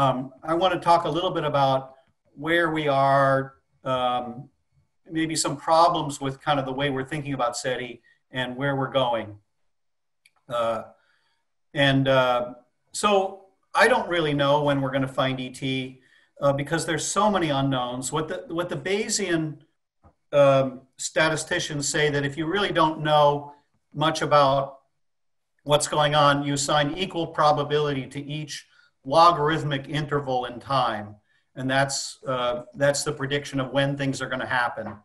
I want to talk a little bit about where we are, maybe some problems with kind of the way we're thinking about SETI and where we're going. So I don't really know when we're going to find ET because there's so many unknowns. What the Bayesian statisticians say that if you really don't know much about what's going on, you assign equal probability to each logarithmic interval in time. And that's the prediction of when things are going to happen.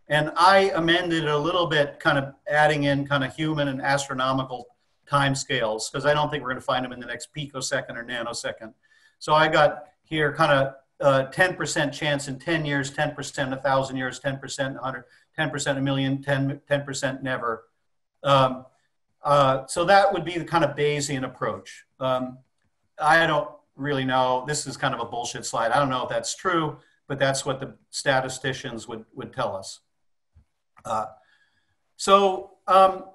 And I amended it a little bit, kind of adding in kind of human and astronomical timescales, because I don't think we're going to find them in the next picosecond or nanosecond. So I got here kind of 10% chance in 10 years, 10% in 1,000 years, 10% in 100, 10% a million, 10% never. So that would be the kind of Bayesian approach. I don't really know. This is kind of a bullshit slide. I don't know if that's true, but that's what the statisticians would tell us.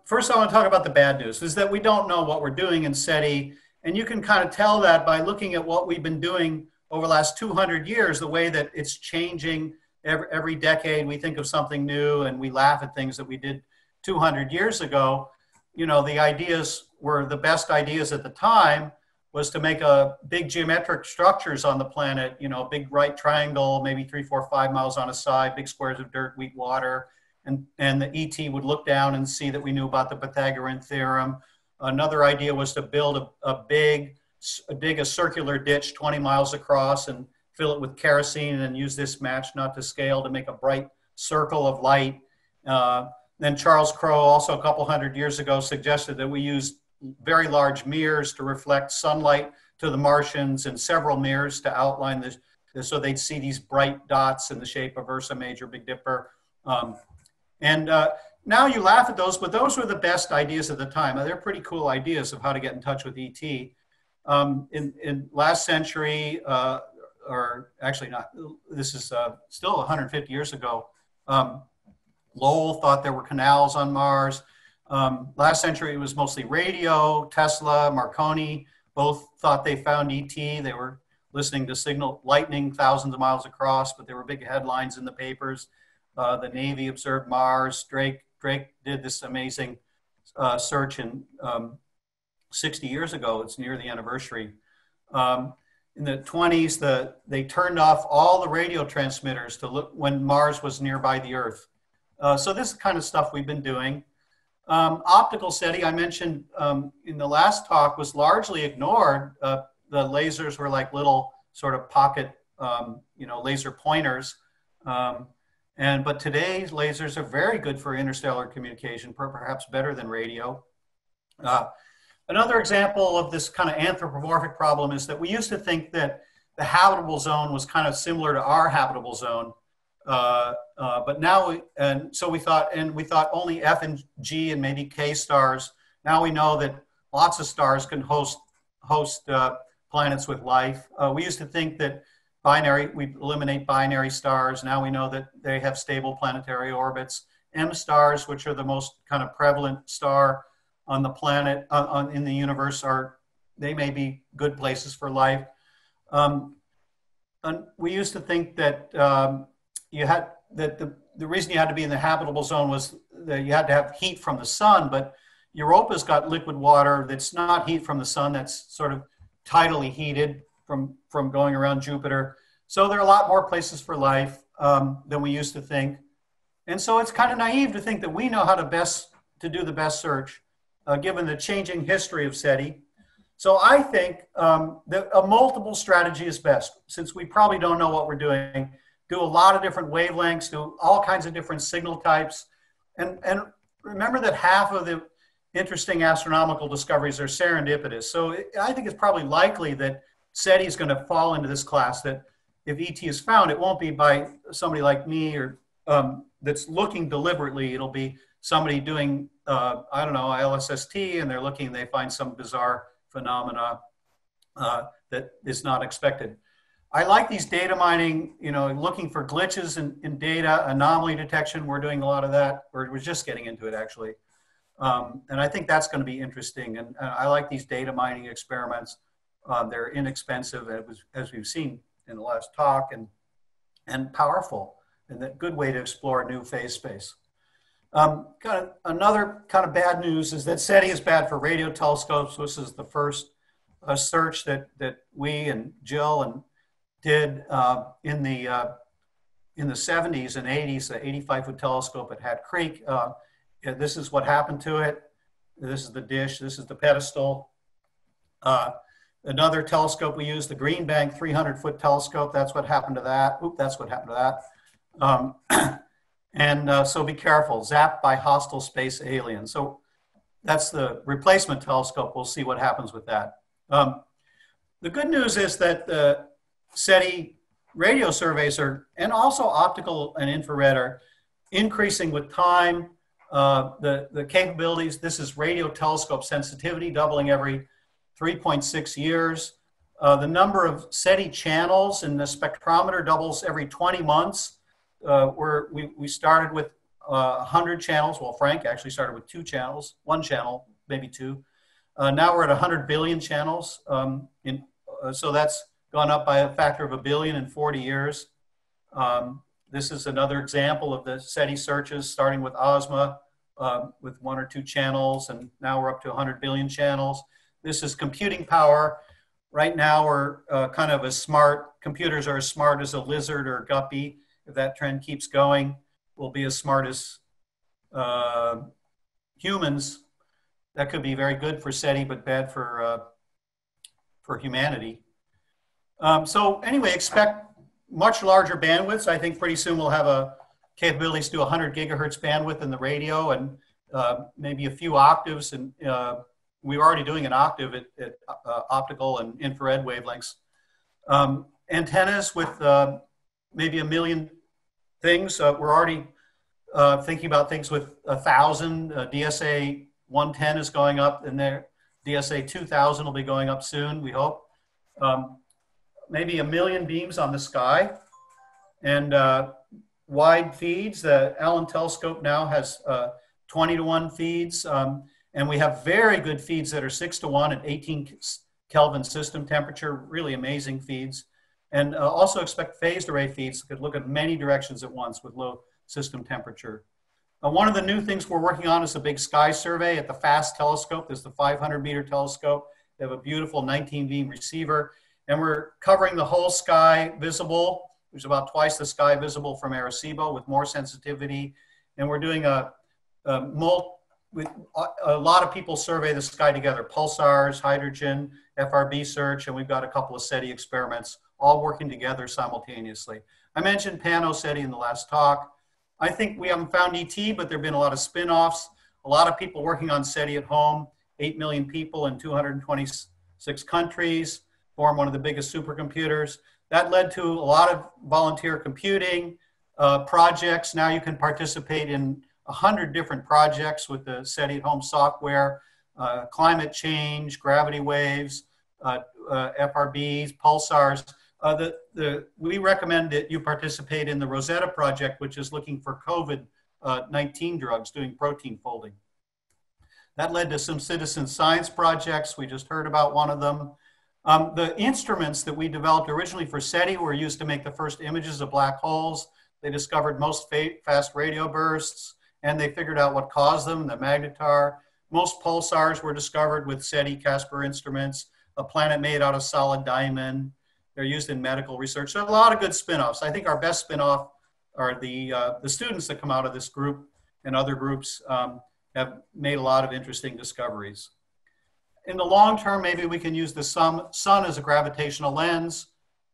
First I want to talk about the bad news, is that we don't know what we're doing in SETI. And you can kind of tell that by looking at what we've been doing over the last 200 years, the way that it's changing every decade. We think of something new and we laugh at things that we did 200 years ago. You know, the ideas were the best ideas at the time was to make a big geometric structures on the planet, you know, big right triangle, maybe 3, 4, 5 miles on a side, big squares of dirt, wheat, water. And the ET would look down and see that we knew about the Pythagorean theorem. Another idea was to build dig a circular ditch 20 miles across and fill it with kerosene and use this match not to scale to make a bright circle of light. Then Charles Crow, also a couple hundred years ago, suggested that we use very large mirrors to reflect sunlight to the Martians and several mirrors to outline this, so they'd see these bright dots in the shape of Ursa Major, Big Dipper. Now you laugh at those, but those were the best ideas at the time. They're pretty cool ideas of how to get in touch with ET. In last century, or actually not, this is still 150 years ago, Lowell thought there were canals on Mars. Last century, it was mostly radio. Tesla, Marconi, both thought they found ET. They were listening to signal lightning thousands of miles across, but there were big headlines in the papers. The Navy observed Mars. Drake did this amazing search in 60 years ago. It's near the anniversary. In the 20s, they turned off all the radio transmitters to look when Mars was nearby the Earth. So this is the kind of stuff we've been doing. Optical SETI, I mentioned in the last talk, was largely ignored. The lasers were like little sort of pocket, laser pointers. But today's lasers are very good for interstellar communication, perhaps better than radio. Another example of this kind of anthropomorphic problem is that we used to think that the habitable zone was kind of similar to our habitable zone. But now, so we thought only F and G and maybe K stars. Now we know that lots of stars can host planets with life. We used to think that we eliminate binary stars. Now we know that they have stable planetary orbits. M stars, which are the most kind of prevalent star on the planet, in the universe, they may be good places for life. And we used to think that the reason you had to be in the habitable zone was that you had to have heat from the sun, but Europa's got liquid water that's not heat from the sun, that's sort of tidally heated from going around Jupiter. So there are a lot more places for life than we used to think. And so it's kind of naive to think that we know how to do the best search, given the changing history of SETI. So I think that a multiple strategy is best, since we probably don't know what we're doing. Do a lot of different wavelengths, do all kinds of different signal types. And remember that half of the interesting astronomical discoveries are serendipitous. So I think it's probably likely that SETI is going to fall into this class, that if ET is found, it won't be by somebody like me or that's looking deliberately. It'll be somebody doing, I don't know, LSST, and they're looking, they find some bizarre phenomena that is not expected. I like these data mining, looking for glitches in data, anomaly detection. We're doing a lot of that. We're just getting into it, actually. And I think that's going to be interesting. And I like these data mining experiments. They're inexpensive, as we've seen in the last talk, and powerful, and a good way to explore new phase space. Another kind of bad news is that SETI is bad for radio telescopes. This is the first search that we and Jill and did in the 70s and 80s, the 85-foot telescope at Hat Creek. This is what happened to it. This is the dish. This is the pedestal. Another telescope we used, the Green Bank 300-foot telescope. That's what happened to that. Oop, that's what happened to that. So be careful. Zapped by hostile space aliens. So that's the replacement telescope. We'll see what happens with that. The good news is that the SETI radio surveys and also optical and infrared are increasing with time. The capabilities, this is radio telescope sensitivity, doubling every 3.6 years. The number of SETI channels in the spectrometer doubles every 20 months. We started with 100 channels. Well, Frank actually started with 2 channels, 1 channel, maybe 2. Now we're at 100 billion channels. So that's gone up by a factor of 1 billion in 40 years. This is another example of the SETI searches, starting with OSMA with 1 or 2 channels, and now we're up to 100 billion channels. This is computing power. Right now we're kind of computers are as smart as a lizard or a guppy. If that trend keeps going, we'll be as smart as humans. That could be very good for SETI, but bad for humanity. So anyway, expect much larger bandwidths. I think pretty soon we'll have a capabilities to do 100 gigahertz bandwidth in the radio, and maybe a few octaves. And we're already doing an octave at optical and infrared wavelengths. Antennas with maybe 1 million things. We're already thinking about things with 1,000. DSA 110 is going up, and there DSA 2000 will be going up soon, we hope. Maybe 1 million beams on the sky, and wide feeds. The Allen telescope now has 20-to-1 feeds, and we have very good feeds that are 6-to-1 at 18 Kelvin system temperature, really amazing feeds. And also expect phased array feeds that could look at many directions at once with low system temperature. One of the new things we're working on is a big sky survey at the FAST telescope. There's the 500-meter telescope. They have a beautiful 19-beam receiver. And we're covering the whole sky visible, which is about twice the sky visible from Arecibo with more sensitivity. And we're doing a lot of people survey the sky together, pulsars, hydrogen, FRB search, and we've got a couple of SETI experiments all working together simultaneously. I mentioned PANO-SETI in the last talk. I think we haven't found ET, but there have been a lot of spin-offs, a lot of people working on SETI at home, 8 million people in 226 countries, form one of the biggest supercomputers. That led to a lot of volunteer computing projects. Now you can participate in 100 different projects with the SETI at home software, climate change, gravity waves, FRBs, pulsars. We recommend that you participate in the Rosetta project, which is looking for COVID-19 drugs, doing protein folding. That led to some citizen science projects. We just heard about one of them. The instruments that we developed originally for SETI were used to make the first images of black holes. They discovered most fast radio bursts, and they figured out what caused them, the magnetar. Most pulsars were discovered with SETI Casper instruments, a planet made out of solid diamond. They're used in medical research. So a lot of good spin-offs. I think our best spin-off are the students that come out of this group, and other groups have made a lot of interesting discoveries. In the long term, maybe we can use the sun as a gravitational lens,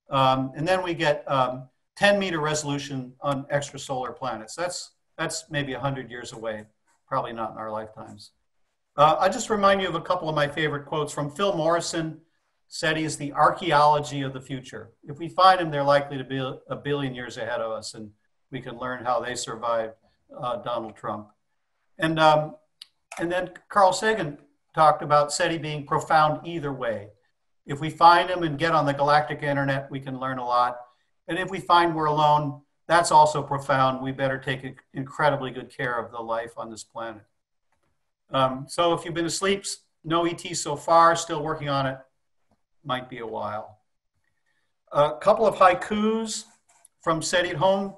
and then we get 10-meter resolution on extrasolar planets. That's maybe 100 years away, probably not in our lifetimes. I'll just remind you of a couple of my favorite quotes from Phil Morrison. SETI is the archaeology of the future. If we find them, they're likely to be 1 billion years ahead of us, and we can learn how they survived Donald Trump. And then Carl Sagan talked about SETI being profound either way. If we find them and get on the galactic internet, we can learn a lot. And if we find we're alone, that's also profound. We better take incredibly good care of the life on this planet. So if you've been asleep, no ET so far, still working on it. might be a while. A couple of haikus from SETI at home.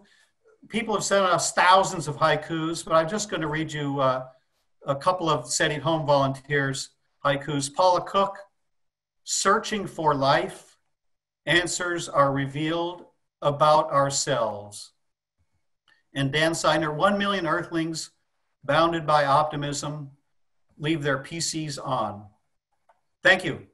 People have sent us thousands of haikus, but I'm just going to read you a couple of SETI at home volunteers' haikus. Paula Cook, searching for life, answers are revealed about ourselves. And Dan Seidner, 1 million Earthlings, bounded by optimism, leave their PCs on. Thank you.